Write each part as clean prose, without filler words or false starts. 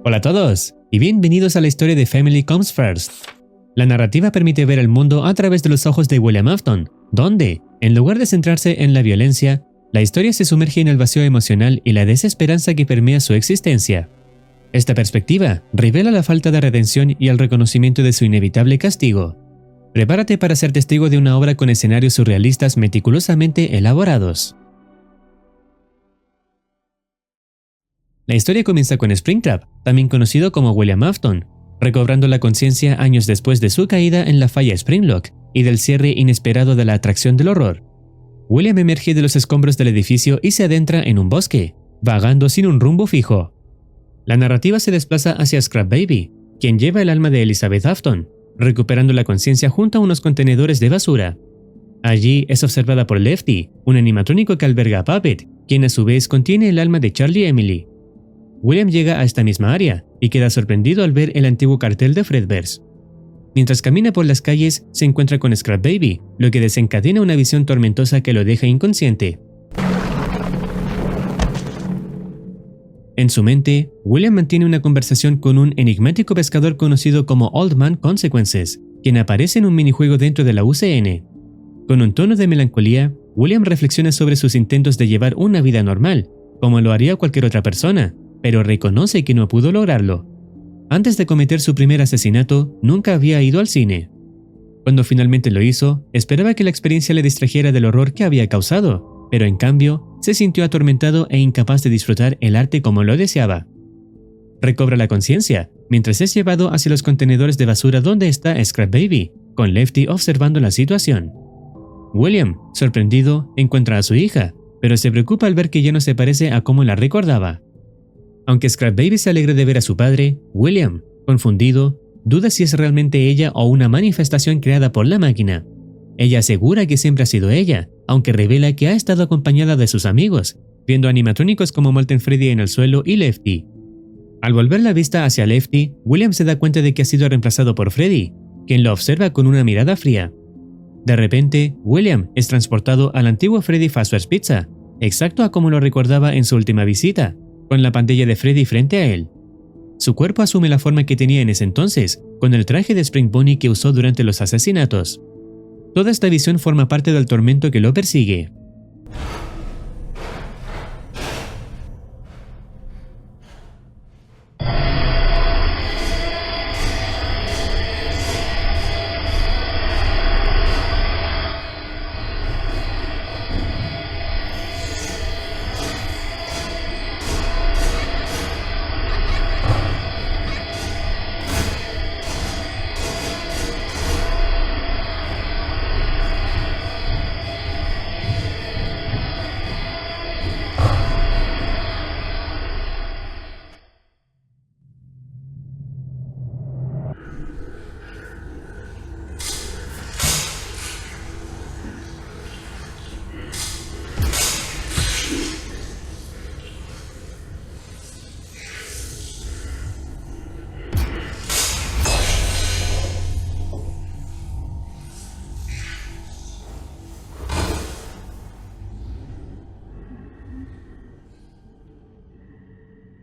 Hola a todos, y bienvenidos a la historia de Family Comes First. La narrativa permite ver el mundo a través de los ojos de William Afton, donde, en lugar de centrarse en la violencia, la historia se sumerge en el vacío emocional y la desesperanza que permea su existencia. Esta perspectiva revela la falta de redención y el reconocimiento de su inevitable castigo. Prepárate para ser testigo de una obra con escenarios surrealistas meticulosamente elaborados. La historia comienza con Springtrap, también conocido como William Afton, recobrando la conciencia años después de su caída en la falla Springlock y del cierre inesperado de la atracción del horror. William emerge de los escombros del edificio y se adentra en un bosque, vagando sin un rumbo fijo. La narrativa se desplaza hacia Scrap Baby, quien lleva el alma de Elizabeth Afton, recuperando la conciencia junto a unos contenedores de basura. Allí es observada por Lefty, un animatrónico que alberga a Puppet, quien a su vez contiene el alma de Charlie Emily. William llega a esta misma área y queda sorprendido al ver el antiguo cartel de Fredbear's. Mientras camina por las calles, se encuentra con Scrap Baby, lo que desencadena una visión tormentosa que lo deja inconsciente. En su mente, William mantiene una conversación con un enigmático pescador conocido como Old Man Consequences, quien aparece en un minijuego dentro de la UCN. Con un tono de melancolía, William reflexiona sobre sus intentos de llevar una vida normal, como lo haría cualquier otra persona, pero reconoce que no pudo lograrlo. Antes de cometer su primer asesinato, nunca había ido al cine. Cuando finalmente lo hizo, esperaba que la experiencia le distrajera del horror que había causado, pero en cambio, se sintió atormentado e incapaz de disfrutar el arte como lo deseaba. Recobra la conciencia, mientras es llevado hacia los contenedores de basura donde está Scrap Baby, con Lefty observando la situación. William, sorprendido, encuentra a su hija, pero se preocupa al ver que ya no se parece a cómo la recordaba. Aunque Scrap Baby se alegra de ver a su padre, William, confundido, duda si es realmente ella o una manifestación creada por la máquina. Ella asegura que siempre ha sido ella, aunque revela que ha estado acompañada de sus amigos, viendo animatrónicos como Molten Freddy en el suelo y Lefty. Al volver la vista hacia Lefty, William se da cuenta de que ha sido reemplazado por Freddy, quien lo observa con una mirada fría. De repente, William es transportado al antiguo Freddy Fazbear's Pizza, exacto a como lo recordaba en su última visita, con la pantalla de Freddy frente a él. Su cuerpo asume la forma que tenía en ese entonces, con el traje de Spring Bonnie que usó durante los asesinatos. Toda esta visión forma parte del tormento que lo persigue.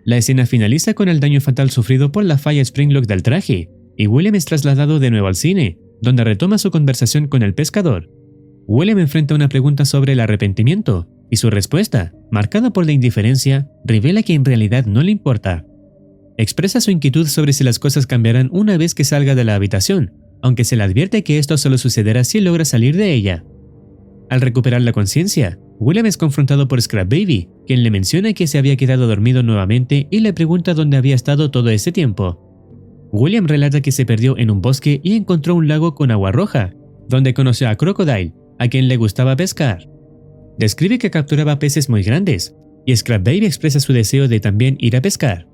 La escena finaliza con el daño fatal sufrido por la falla Springlock del traje, y William es trasladado de nuevo al cine, donde retoma su conversación con el pescador. William enfrenta una pregunta sobre el arrepentimiento, y su respuesta, marcada por la indiferencia, revela que en realidad no le importa. Expresa su inquietud sobre si las cosas cambiarán una vez que salga de la habitación, aunque se le advierte que esto solo sucederá si logra salir de ella. Al recuperar la conciencia, William es confrontado por Scrap Baby, quien le menciona que se había quedado dormido nuevamente y le pregunta dónde había estado todo ese tiempo. William relata que se perdió en un bosque y encontró un lago con agua roja, donde conoció a Crocodile, a quien le gustaba pescar. Describe que capturaba peces muy grandes, y Scrap Baby expresa su deseo de también ir a pescar.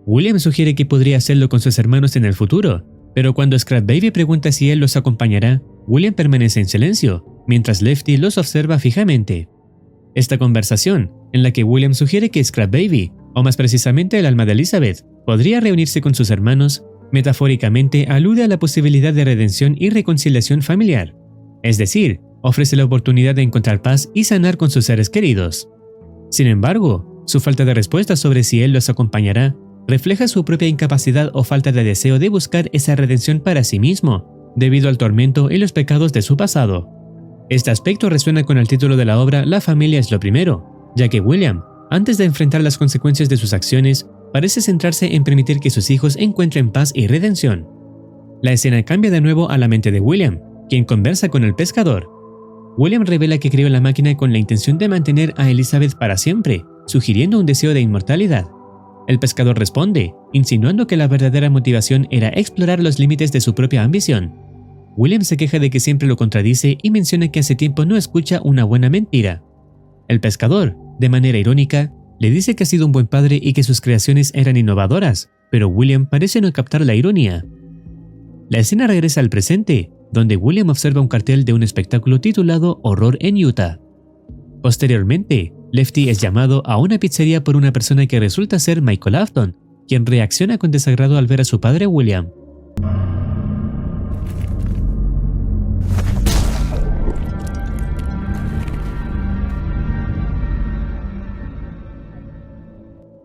William sugiere que podría hacerlo con sus hermanos en el futuro, pero cuando Scrap Baby pregunta si él los acompañará, William permanece en silencio, mientras Lefty los observa fijamente. Esta conversación, en la que William sugiere que Scrap Baby, o más precisamente el alma de Elizabeth, podría reunirse con sus hermanos, metafóricamente alude a la posibilidad de redención y reconciliación familiar. Es decir, ofrece la oportunidad de encontrar paz y sanar con sus seres queridos. Sin embargo, su falta de respuesta sobre si él los acompañará refleja su propia incapacidad o falta de deseo de buscar esa redención para sí mismo, debido al tormento y los pecados de su pasado. Este aspecto resuena con el título de la obra La familia es lo primero, ya que William, antes de enfrentar las consecuencias de sus acciones, parece centrarse en permitir que sus hijos encuentren paz y redención. La escena cambia de nuevo a la mente de William, quien conversa con el pescador. William revela que creó la máquina con la intención de mantener a Elizabeth para siempre, sugiriendo un deseo de inmortalidad. El pescador responde, insinuando que la verdadera motivación era explorar los límites de su propia ambición. William se queja de que siempre lo contradice y menciona que hace tiempo no escucha una buena mentira. El pescador, de manera irónica, le dice que ha sido un buen padre y que sus creaciones eran innovadoras, pero William parece no captar la ironía. La escena regresa al presente, donde William observa un cartel de un espectáculo titulado Horror en Utah. Posteriormente, Lefty es llamado a una pizzería por una persona que resulta ser Michael Afton, quien reacciona con desagrado al ver a su padre William.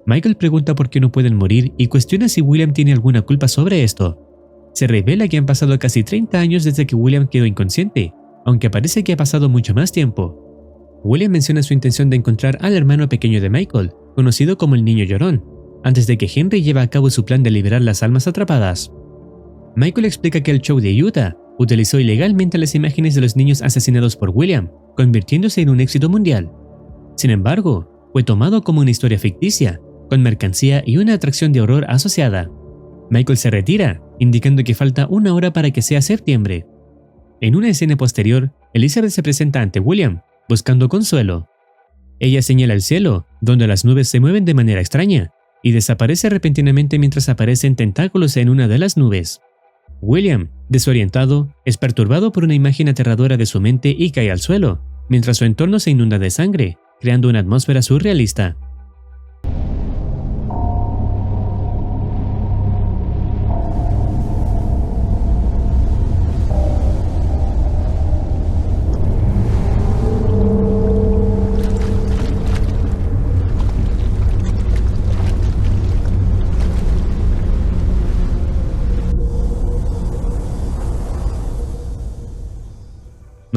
Michael pregunta por qué no pueden morir y cuestiona si William tiene alguna culpa sobre esto. Se revela que han pasado casi 30 años desde que William quedó inconsciente, aunque parece que ha pasado mucho más tiempo. William menciona su intención de encontrar al hermano pequeño de Michael, conocido como el Niño Llorón, antes de que Henry lleve a cabo su plan de liberar las almas atrapadas. Michael explica que el show de Utah utilizó ilegalmente las imágenes de los niños asesinados por William, convirtiéndose en un éxito mundial. Sin embargo, fue tomado como una historia ficticia, con mercancía y una atracción de horror asociada. Michael se retira, indicando que falta una hora para que sea septiembre. En una escena posterior, Elizabeth se presenta ante William, buscando consuelo. Ella señala el cielo, donde las nubes se mueven de manera extraña, y desaparece repentinamente mientras aparecen tentáculos en una de las nubes. William, desorientado, es perturbado por una imagen aterradora de su mente y cae al suelo, mientras su entorno se inunda de sangre, creando una atmósfera surrealista.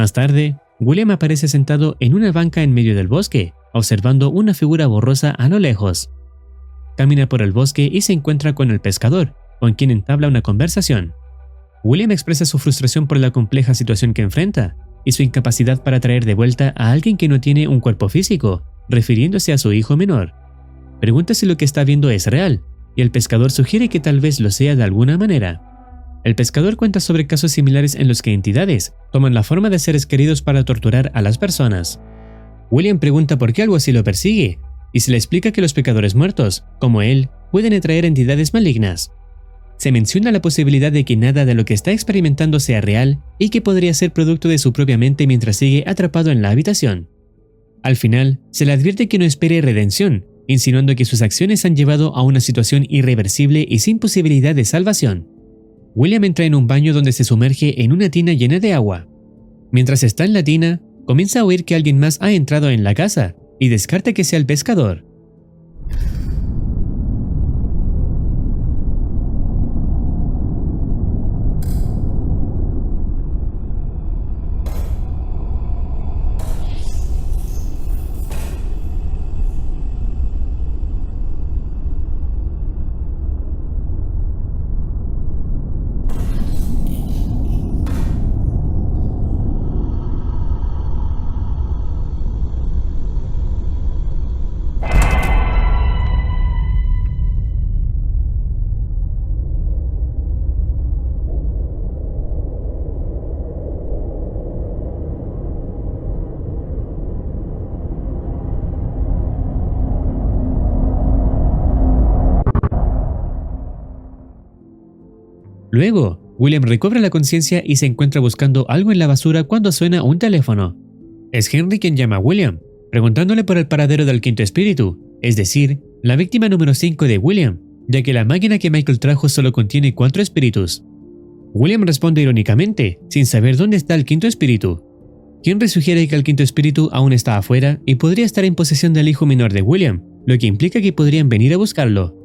Más tarde, William aparece sentado en una banca en medio del bosque, observando una figura borrosa a lo lejos. Camina por el bosque y se encuentra con el pescador, con quien entabla una conversación. William expresa su frustración por la compleja situación que enfrenta y su incapacidad para traer de vuelta a alguien que no tiene un cuerpo físico, refiriéndose a su hijo menor. Pregunta si lo que está viendo es real, y el pescador sugiere que tal vez lo sea de alguna manera. El pescador cuenta sobre casos similares en los que entidades toman la forma de seres queridos para torturar a las personas. William pregunta por qué algo así lo persigue, y se le explica que los pecadores muertos, como él, pueden atraer entidades malignas. Se menciona la posibilidad de que nada de lo que está experimentando sea real y que podría ser producto de su propia mente mientras sigue atrapado en la habitación. Al final, se le advierte que no espere redención, insinuando que sus acciones han llevado a una situación irreversible y sin posibilidad de salvación. William entra en un baño donde se sumerge en una tina llena de agua. Mientras está en la tina, comienza a oír que alguien más ha entrado en la casa y descarta que sea el pescador. Luego, William recobra la conciencia y se encuentra buscando algo en la basura cuando suena un teléfono. Es Henry quien llama a William, preguntándole por el paradero del quinto espíritu, es decir, la víctima número 5 de William, ya que la máquina que Michael trajo solo contiene 4 espíritus. William responde irónicamente, sin saber dónde está el quinto espíritu. Henry sugiere que el quinto espíritu aún está afuera y podría estar en posesión del hijo menor de William, lo que implica que podrían venir a buscarlo.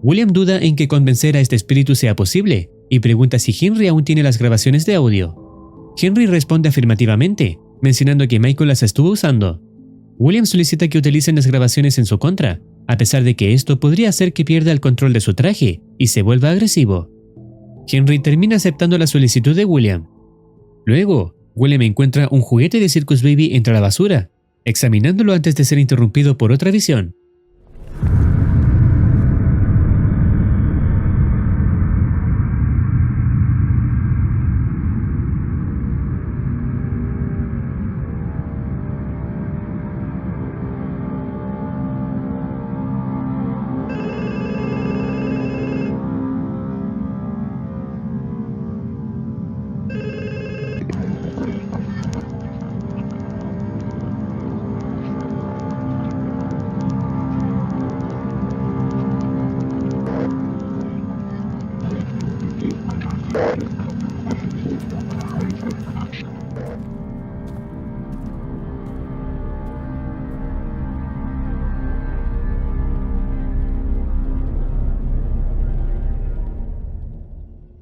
William duda en que convencer a este espíritu sea posible y pregunta si Henry aún tiene las grabaciones de audio. Henry responde afirmativamente, mencionando que Michael las estuvo usando. William solicita que utilicen las grabaciones en su contra, a pesar de que esto podría hacer que pierda el control de su traje y se vuelva agresivo. Henry termina aceptando la solicitud de William. Luego, William encuentra un juguete de Circus Baby entre la basura, examinándolo antes de ser interrumpido por otra visión.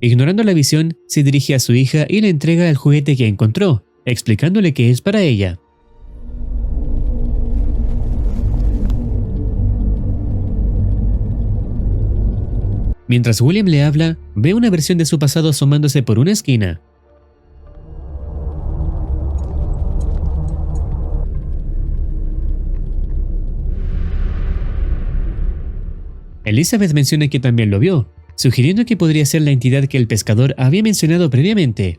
Ignorando la visión, se dirige a su hija y le entrega el juguete que encontró, explicándole que es para ella. Mientras William le habla, ve una versión de su pasado asomándose por una esquina. Elizabeth menciona que también lo vio, sugiriendo que podría ser la entidad que el pescador había mencionado previamente.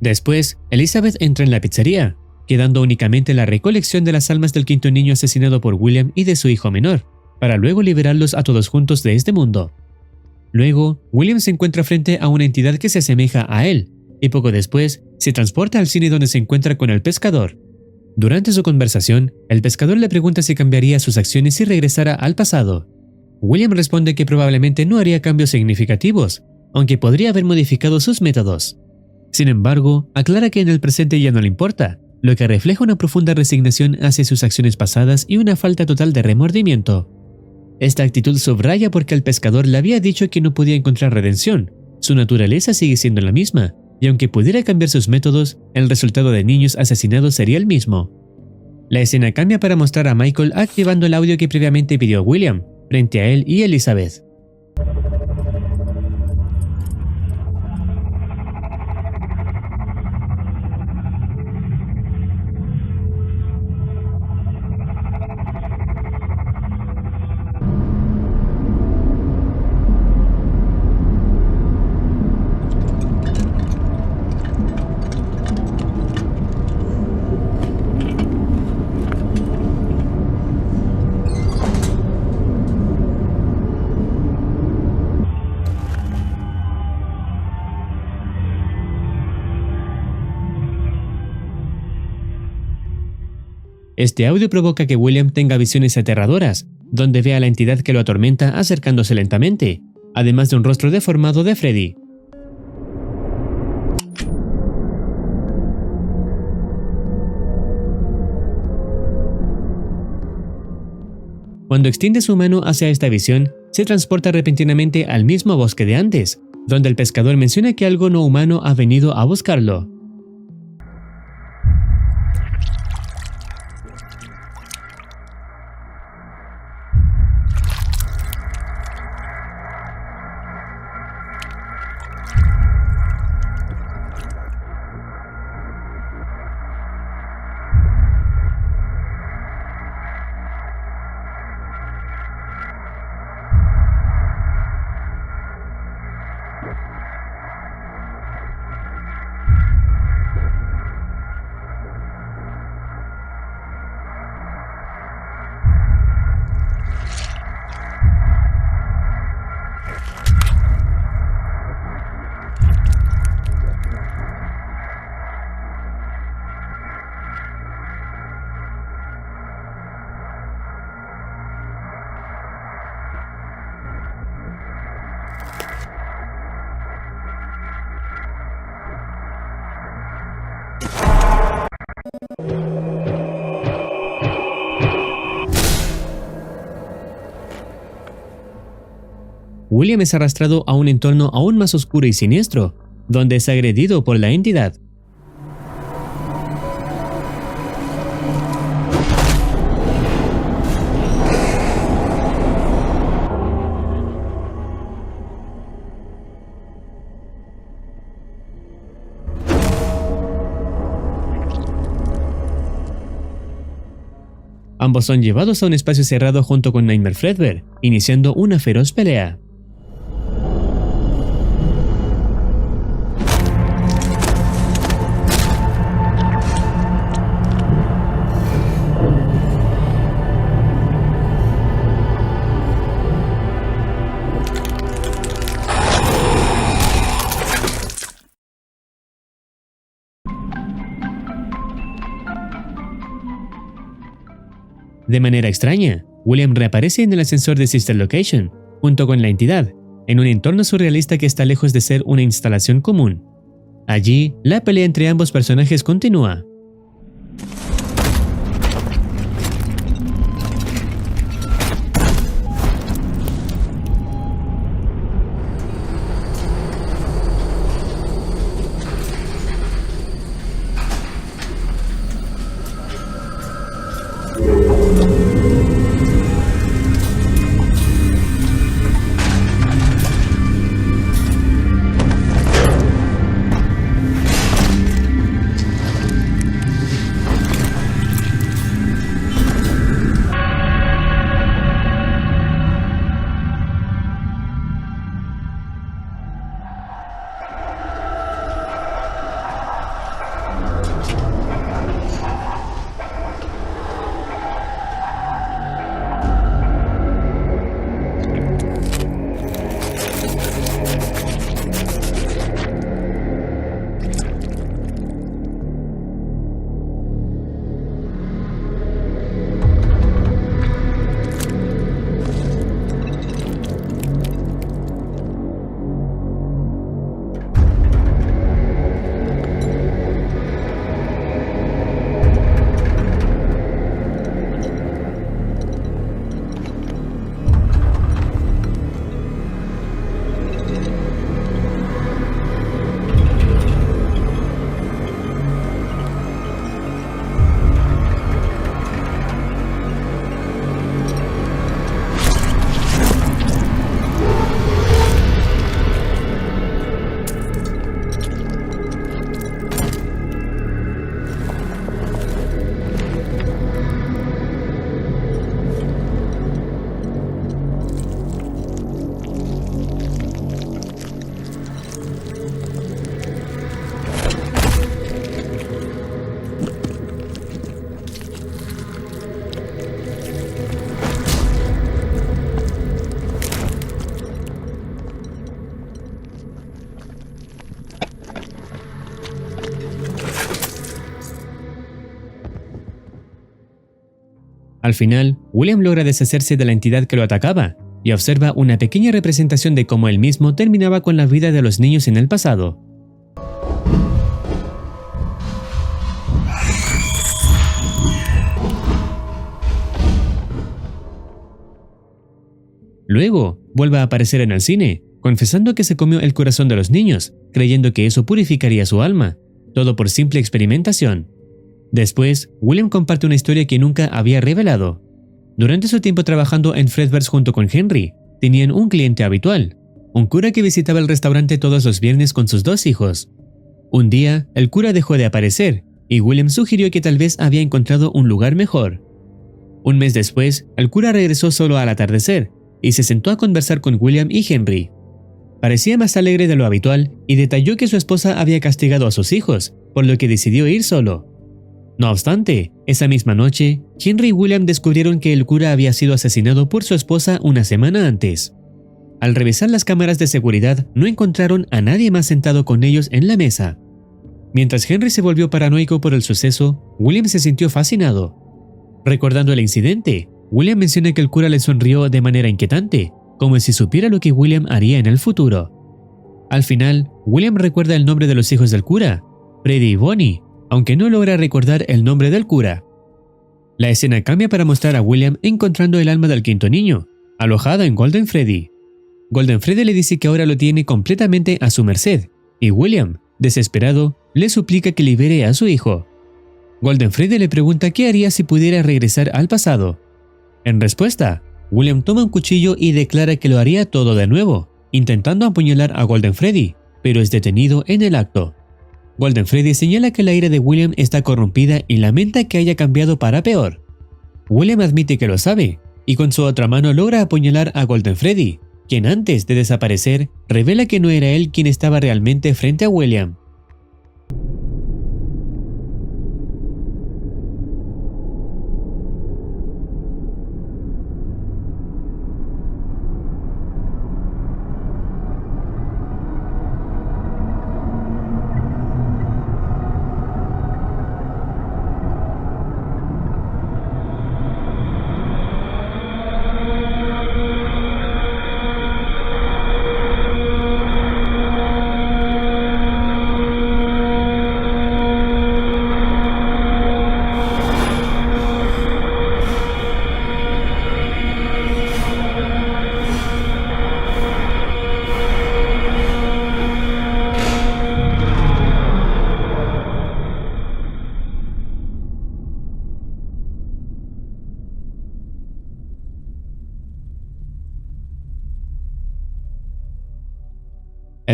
Después, Elizabeth entra en la pizzería, quedando únicamente la recolección de las almas del quinto niño asesinado por William y de su hijo menor, para luego liberarlos a todos juntos de este mundo. Luego, William se encuentra frente a una entidad que se asemeja a él, y poco después, se transporta al cine donde se encuentra con el pescador. Durante su conversación, el pescador le pregunta si cambiaría sus acciones si regresara al pasado. William responde que probablemente no haría cambios significativos, aunque podría haber modificado sus métodos. Sin embargo, aclara que en el presente ya no le importa, lo que refleja una profunda resignación hacia sus acciones pasadas y una falta total de remordimiento. Esta actitud subraya porque el pescador le había dicho que no podía encontrar redención. Su naturaleza sigue siendo la misma, y aunque pudiera cambiar sus métodos, el resultado de niños asesinados sería el mismo. La escena cambia para mostrar a Michael activando el audio que previamente pidió William, frente a él y Elizabeth. Este audio provoca que William tenga visiones aterradoras, donde ve a la entidad que lo atormenta acercándose lentamente, además de un rostro deformado de Freddy. Cuando extiende su mano hacia esta visión, se transporta repentinamente al mismo bosque de antes, donde el pescador menciona que algo no humano ha venido a buscarlo. William es arrastrado a un entorno aún más oscuro y siniestro, donde es agredido por la entidad. Ambos son llevados a un espacio cerrado junto con Nightmare Fredbear, iniciando una feroz pelea. De manera extraña, William reaparece en el ascensor de Sister Location, junto con la entidad, en un entorno surrealista que está lejos de ser una instalación común. Allí, la pelea entre ambos personajes continúa. Al final, William logra deshacerse de la entidad que lo atacaba y observa una pequeña representación de cómo él mismo terminaba con la vida de los niños en el pasado. Luego, vuelve a aparecer en el cine, confesando que se comió el corazón de los niños, creyendo que eso purificaría su alma, todo por simple experimentación. Después, William comparte una historia que nunca había revelado. Durante su tiempo trabajando en Fredbear's junto con Henry, tenían un cliente habitual, un cura que visitaba el restaurante todos los viernes con sus 2 hijos. Un día, el cura dejó de aparecer, y William sugirió que tal vez había encontrado un lugar mejor. Un mes después, el cura regresó solo al atardecer, y se sentó a conversar con William y Henry. Parecía más alegre de lo habitual y detalló que su esposa había castigado a sus hijos, por lo que decidió ir solo. No obstante, esa misma noche, Henry y William descubrieron que el cura había sido asesinado por su esposa una semana antes. Al revisar las cámaras de seguridad, no encontraron a nadie más sentado con ellos en la mesa. Mientras Henry se volvió paranoico por el suceso, William se sintió fascinado. Recordando el incidente, William menciona que el cura le sonrió de manera inquietante, como si supiera lo que William haría en el futuro. Al final, William recuerda el nombre de los hijos del cura, Freddy y Bonnie, aunque no logra recordar el nombre del cura. La escena cambia para mostrar a William encontrando el alma del quinto niño, alojada en Golden Freddy. Golden Freddy le dice que ahora lo tiene completamente a su merced, y William, desesperado, le suplica que libere a su hijo. Golden Freddy le pregunta qué haría si pudiera regresar al pasado. En respuesta, William toma un cuchillo y declara que lo haría todo de nuevo, intentando apuñalar a Golden Freddy, pero es detenido en el acto. Golden Freddy señala que la ira de William está corrompida y lamenta que haya cambiado para peor. William admite que lo sabe, y con su otra mano logra apuñalar a Golden Freddy, quien antes de desaparecer revela que no era él quien estaba realmente frente a William.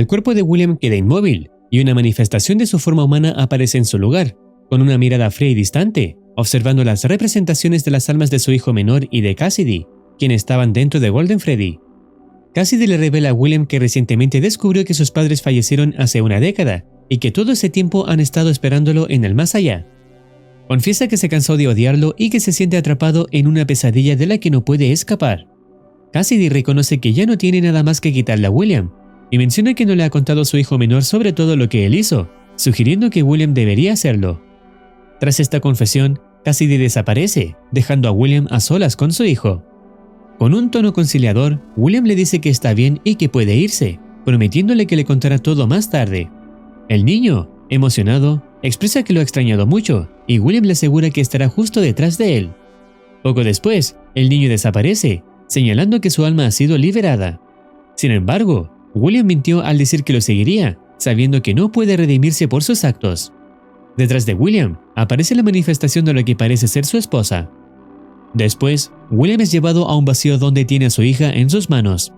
El cuerpo de William queda inmóvil, y una manifestación de su forma humana aparece en su lugar, con una mirada fría y distante, observando las representaciones de las almas de su hijo menor y de Cassidy, quienes estaban dentro de Golden Freddy. Cassidy le revela a William que recientemente descubrió que sus padres fallecieron hace una década, y que todo ese tiempo han estado esperándolo en el más allá. Confiesa que se cansó de odiarlo y que se siente atrapado en una pesadilla de la que no puede escapar. Cassidy reconoce que ya no tiene nada más que quitarle a William, y menciona que no le ha contado a su hijo menor sobre todo lo que él hizo, sugiriendo que William debería hacerlo. Tras esta confesión, Cassidy desaparece, dejando a William a solas con su hijo. Con un tono conciliador, William le dice que está bien y que puede irse, prometiéndole que le contará todo más tarde. El niño, emocionado, expresa que lo ha extrañado mucho, y William le asegura que estará justo detrás de él. Poco después, el niño desaparece, señalando que su alma ha sido liberada. Sin embargo, William mintió al decir que lo seguiría, sabiendo que no puede redimirse por sus actos. Detrás de William aparece la manifestación de lo que parece ser su esposa. Después, William es llevado a un vacío donde tiene a su hija en sus manos.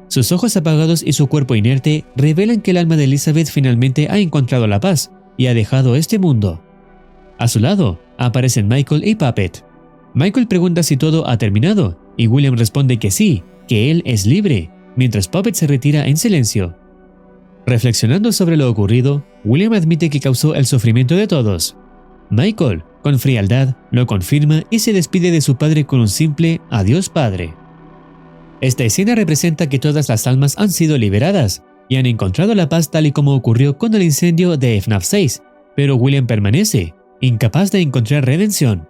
Sus ojos apagados y su cuerpo inerte revelan que el alma de Elizabeth finalmente ha encontrado la paz y ha dejado este mundo. A su lado aparecen Michael y Puppet. Michael pregunta si todo ha terminado y William responde que sí, que él es libre, mientras Puppet se retira en silencio. Reflexionando sobre lo ocurrido, William admite que causó el sufrimiento de todos. Michael, con frialdad, lo confirma y se despide de su padre con un simple «Adiós, padre». Esta escena representa que todas las almas han sido liberadas y han encontrado la paz tal y como ocurrió con el incendio de FNAF 6, pero William permanece, incapaz de encontrar redención.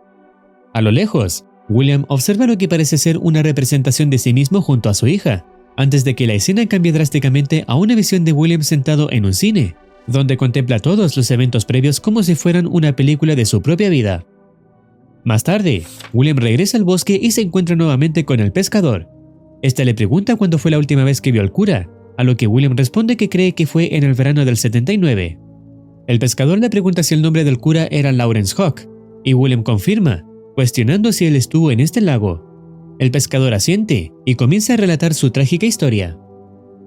A lo lejos, William observa lo que parece ser una representación de sí mismo junto a su hija, antes de que la escena cambie drásticamente a una visión de William sentado en un cine, donde contempla todos los eventos previos como si fueran una película de su propia vida. Más tarde, William regresa al bosque y se encuentra nuevamente con el pescador. Este le pregunta cuándo fue la última vez que vio al cura, a lo que William responde que cree que fue en el verano del 79. El pescador le pregunta si el nombre del cura era Lawrence Hawk, y William confirma, cuestionando si él estuvo en este lago. El pescador asiente y comienza a relatar su trágica historia.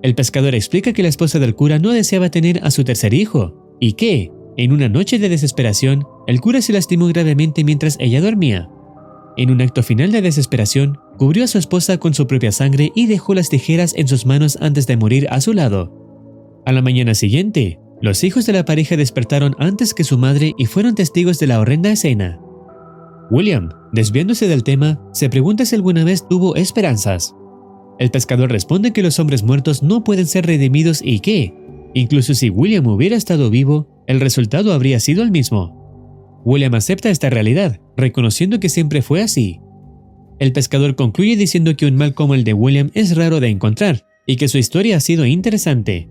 El pescador explica que la esposa del cura no deseaba tener a su tercer hijo, y que, en una noche de desesperación, el cura se lastimó gravemente mientras ella dormía. En un acto final de desesperación, cubrió a su esposa con su propia sangre y dejó las tijeras en sus manos antes de morir a su lado. A la mañana siguiente, los hijos de la pareja despertaron antes que su madre y fueron testigos de la horrenda escena. William, desviándose del tema, se pregunta si alguna vez tuvo esperanzas. El pescador responde que los hombres muertos no pueden ser redimidos y que, incluso si William hubiera estado vivo, el resultado habría sido el mismo. William acepta esta realidad, reconociendo que siempre fue así. El pescador concluye diciendo que un mal como el de William es raro de encontrar y que su historia ha sido interesante.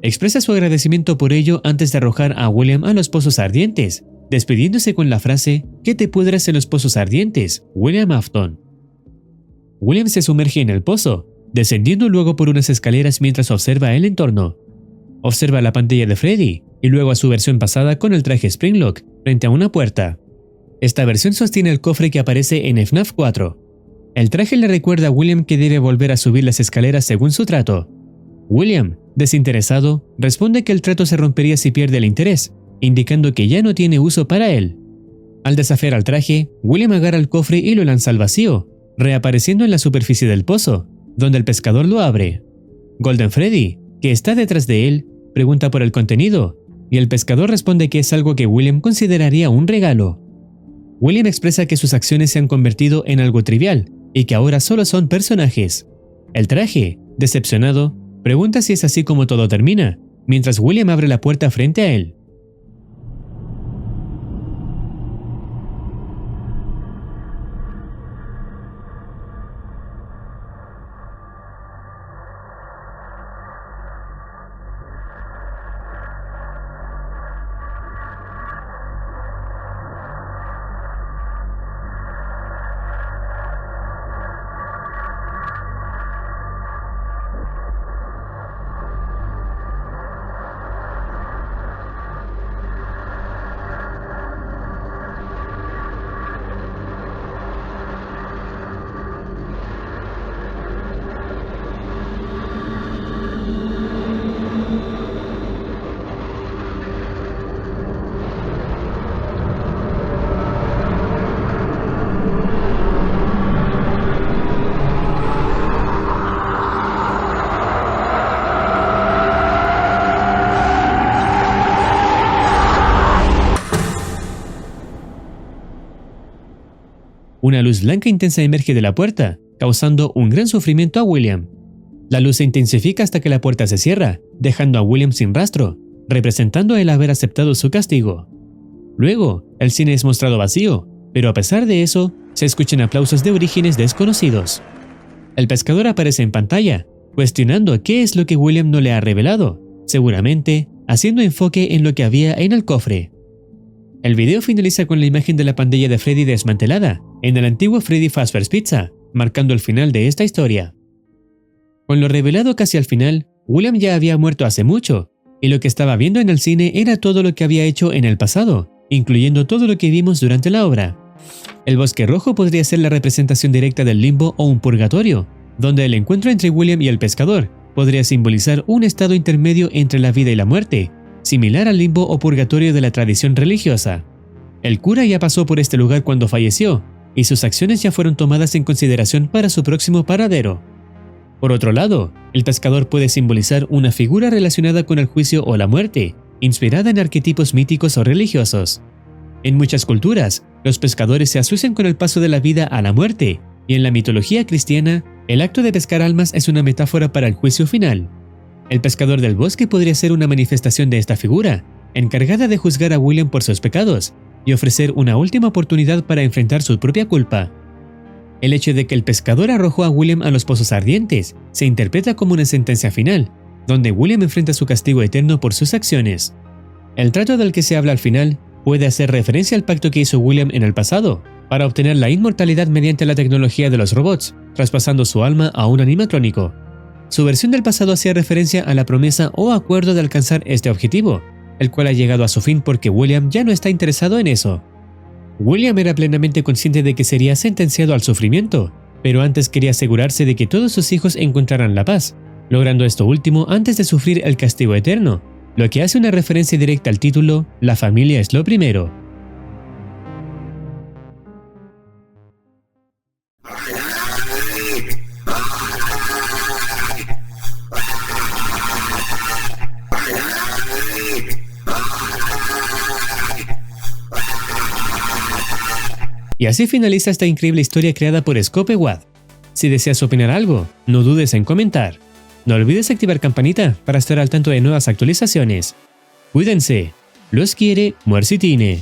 Expresa su agradecimiento por ello antes de arrojar a William a los pozos ardientes, despidiéndose con la frase «Que te pudras en los pozos ardientes, William Afton». William se sumerge en el pozo descendiendo luego por unas escaleras mientras observa el entorno. Observa la pantalla de Freddy y luego a su versión pasada con el traje Springlock frente a una puerta. Esta versión sostiene el cofre que aparece en FNAF 4. El traje le recuerda a William que debe volver a subir las escaleras según su trato. William, desinteresado, responde que el trato se rompería si pierde el interés, indicando que ya no tiene uso para él. Al desafiar al traje, William agarra el cofre y lo lanza al vacío, reapareciendo en la superficie del pozo, donde el pescador lo abre. Golden Freddy, que está detrás de él, pregunta por el contenido, y el pescador responde que es algo que William consideraría un regalo. William expresa que sus acciones se han convertido en algo trivial y que ahora solo son personajes. El traje, decepcionado, pregunta si es así como todo termina, mientras William abre la puerta frente a él. Una luz blanca intensa emerge de la puerta, causando un gran sufrimiento a William. La luz se intensifica hasta que la puerta se cierra, dejando a William sin rastro, representando el haber aceptado su castigo. Luego, el cine es mostrado vacío, pero a pesar de eso, se escuchan aplausos de orígenes desconocidos. El pescador aparece en pantalla, cuestionando qué es lo que William no le ha revelado, seguramente haciendo enfoque en lo que había en el cofre. El video finaliza con la imagen de la pantalla de Freddy desmantelada en el antiguo Freddy Fazbear's Pizza, marcando el final de esta historia. Con lo revelado casi al final, William ya había muerto hace mucho, y lo que estaba viendo en el cine era todo lo que había hecho en el pasado, incluyendo todo lo que vimos durante la obra. El bosque rojo podría ser la representación directa del limbo o un purgatorio, donde el encuentro entre William y el pescador podría simbolizar un estado intermedio entre la vida y la muerte, similar al limbo o purgatorio de la tradición religiosa. El cura ya pasó por este lugar cuando falleció, y sus acciones ya fueron tomadas en consideración para su próximo paradero. Por otro lado, el pescador puede simbolizar una figura relacionada con el juicio o la muerte, inspirada en arquetipos míticos o religiosos. En muchas culturas, los pescadores se asocian con el paso de la vida a la muerte, y en la mitología cristiana, el acto de pescar almas es una metáfora para el juicio final. El pescador del bosque podría ser una manifestación de esta figura, encargada de juzgar a William por sus pecados y ofrecer una última oportunidad para enfrentar su propia culpa. El hecho de que el pescador arrojó a William a los pozos ardientes se interpreta como una sentencia final, donde William enfrenta su castigo eterno por sus acciones. El trato del que se habla al final puede hacer referencia al pacto que hizo William en el pasado, para obtener la inmortalidad mediante la tecnología de los robots, traspasando su alma a un animatrónico. Su versión del pasado hacía referencia a la promesa o acuerdo de alcanzar este objetivo, el cual ha llegado a su fin porque William ya no está interesado en eso. William era plenamente consciente de que sería sentenciado al sufrimiento, pero antes quería asegurarse de que todos sus hijos encontraran la paz, logrando esto último antes de sufrir el castigo eterno, lo que hace una referencia directa al título La familia es lo primero. Y así finaliza esta increíble historia creada por Scopewad. Si deseas opinar algo, no dudes en comentar. No olvides activar campanita para estar al tanto de nuevas actualizaciones. Cuídense. Los quiere Muercitine.